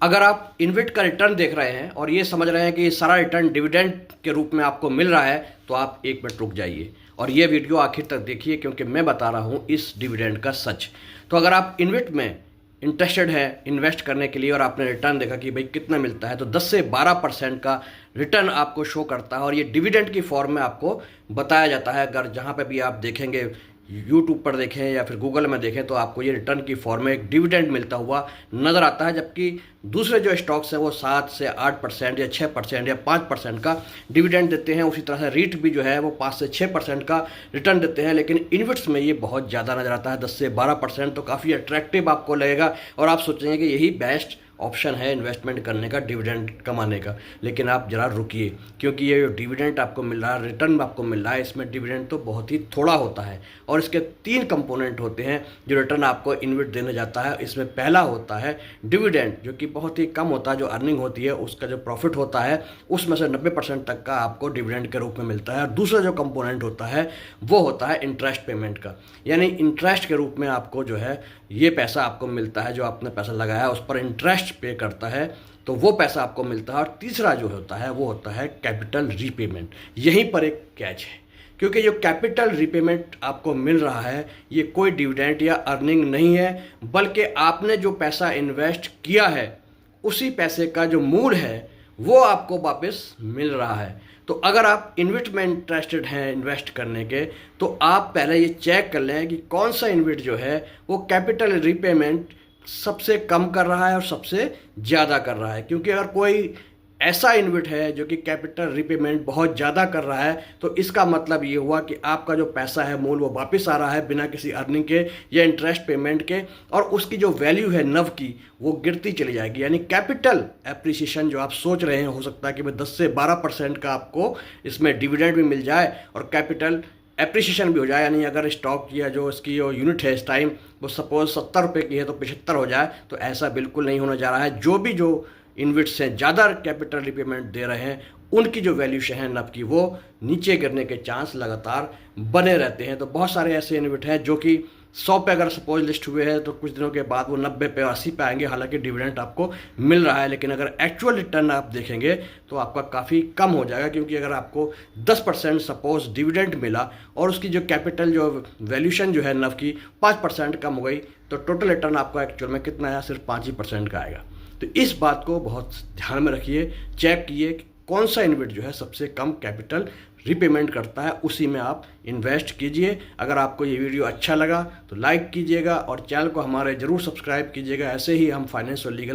अगर आप इन्वेट का रिटर्न देख रहे हैं और ये समझ रहे हैं कि ये सारा रिटर्न डिविडेंड के रूप में आपको मिल रहा है, तो आप एक मिनट रुक जाइए और ये वीडियो आखिर तक देखिए, क्योंकि मैं बता रहा हूँ इस डिविडेंड का सच। तो अगर आप इन्वेट में इंटरेस्टेड है इन्वेस्ट करने के लिए और आपने रिटर्न देखा कि भाई कितना मिलता है, तो 10 से 12% का रिटर्न आपको शो करता है और ये डिविडेंड की फॉर्म में आपको बताया जाता है। अगर जहाँ पे भी आप देखेंगे, यूट्यूब पर देखें या फिर गूगल में देखें, तो आपको ये रिटर्न की फॉर्म में एक डिविडेंड मिलता हुआ नज़र आता है। जबकि दूसरे जो स्टॉक्स हैं वो 7 से 8% या 6% या 5% का डिविडेंड देते हैं। उसी तरह से रीट भी जो है वो 5 से 6% का रिटर्न देते हैं, लेकिन इन्वेट्स में ये बहुत ज़्यादा नज़र आता है, 10 से 12%। तो काफ़ी अट्रैक्टिव आपको लगेगा और आप सोचेंगे कि यही बेस्ट ऑप्शन है इन्वेस्टमेंट करने का, डिविडेंड कमाने का। लेकिन आप ज़रा रुकिए, क्योंकि ये जो डिविडेंड आपको मिल रहा है, रिटर्न आपको मिल रहा है, इसमें डिविडेंड तो बहुत ही थोड़ा होता है और इसके 3 कंपोनेंट होते हैं जो रिटर्न आपको इन्वेस्ट देने जाता है। इसमें पहला होता है डिविडेंड, जो कि बहुत ही कम होता है, जो अर्निंग होती है उसका जो प्रॉफिट होता है उसमें से 90% तक का आपको डिविडेंड के रूप में मिलता है। और दूसरा जो कंपोनेंट होता है वो होता है इंटरेस्ट पेमेंट का, यानी इंटरेस्ट के रूप में आपको जो है ये पैसा आपको मिलता है, जो आपने पैसा लगाया उस पर इंटरेस्ट पे करता है, तो वो पैसा आपको मिलता है। और तीसरा जो होता है वो होता है कैपिटल रीपेमेंट। यहीं पर एक कैच है, क्योंकि जो कैपिटल रीपेमेंट आपको मिल रहा है ये कोई डिविडेंड या अर्निंग नहीं है, बल्कि आपने जो पैसा इन्वेस्ट किया है उसी पैसे का जो मूल है वो आपको वापस मिल रहा है। तो अगर आप इन्वेस्ट में इंटरेस्टेड हैं इन्वेस्ट करने के, तो आप पहले ये चेक कर लें कि कौन सा इन्वेस्ट जो है वो कैपिटल रीपेमेंट सबसे कम कर रहा है और सबसे ज़्यादा कर रहा है। क्योंकि अगर कोई ऐसा इन्वेस्ट है जो कि कैपिटल रीपेमेंट बहुत ज़्यादा कर रहा है, तो इसका मतलब ये हुआ कि आपका जो पैसा है मूल वो वापस आ रहा है बिना किसी अर्निंग के या इंटरेस्ट पेमेंट के, और उसकी जो वैल्यू है नव की वो गिरती चली जाएगी। यानी कैपिटल एप्रिसिएशन जो आप सोच रहे हैं, हो सकता है कि भाई 10 से 12% का आपको इसमें डिविडेंड भी मिल जाए और कैपिटल एप्रिसिएशन भी हो जाए। यानी अगर स्टॉक या जो इसकी जो यूनिट है इस टाइम वो सपोज 70 रुपये की है तो 75 हो जाए, तो ऐसा बिल्कुल नहीं होने जा रहा है। जो इन्वेस्ट से ज़्यादा कैपिटल रिपेमेंट दे रहे हैं उनकी जो वैल्यूशन है नब की वो नीचे गिरने के चांस लगातार बने रहते हैं। तो बहुत सारे ऐसे इन्वेस्ट हैं जो कि 100 पे अगर सपोज लिस्ट हुए हैं तो कुछ दिनों के बाद वो 90 पे 80 पे आएंगे, हालांकि डिविडेंड आपको मिल रहा है। लेकिन अगर एक्चुअल रिटर्न आप देखेंगे तो आपका काफ़ी कम हो जाएगा, क्योंकि अगर आपको 10% सपोज डिविडेंड मिला और उसकी जो कैपिटल जो वैल्यूशन जो है नव की 5% कम हो गई, तो टोटल रिटर्न आपका एक्चुअल में कितना आया, सिर्फ 5% का आएगा। तो इस बात को बहुत ध्यान में रखिए, चेक कीजिए कि कौन सा इन्वेस्ट जो है सबसे कम कैपिटल रीपेमेंट करता है, उसी में आप इन्वेस्ट कीजिए। अगर आपको ये वीडियो अच्छा लगा तो लाइक कीजिएगा और चैनल को हमारे ज़रूर सब्सक्राइब कीजिएगा। ऐसे ही हम फाइनेंस और लीगल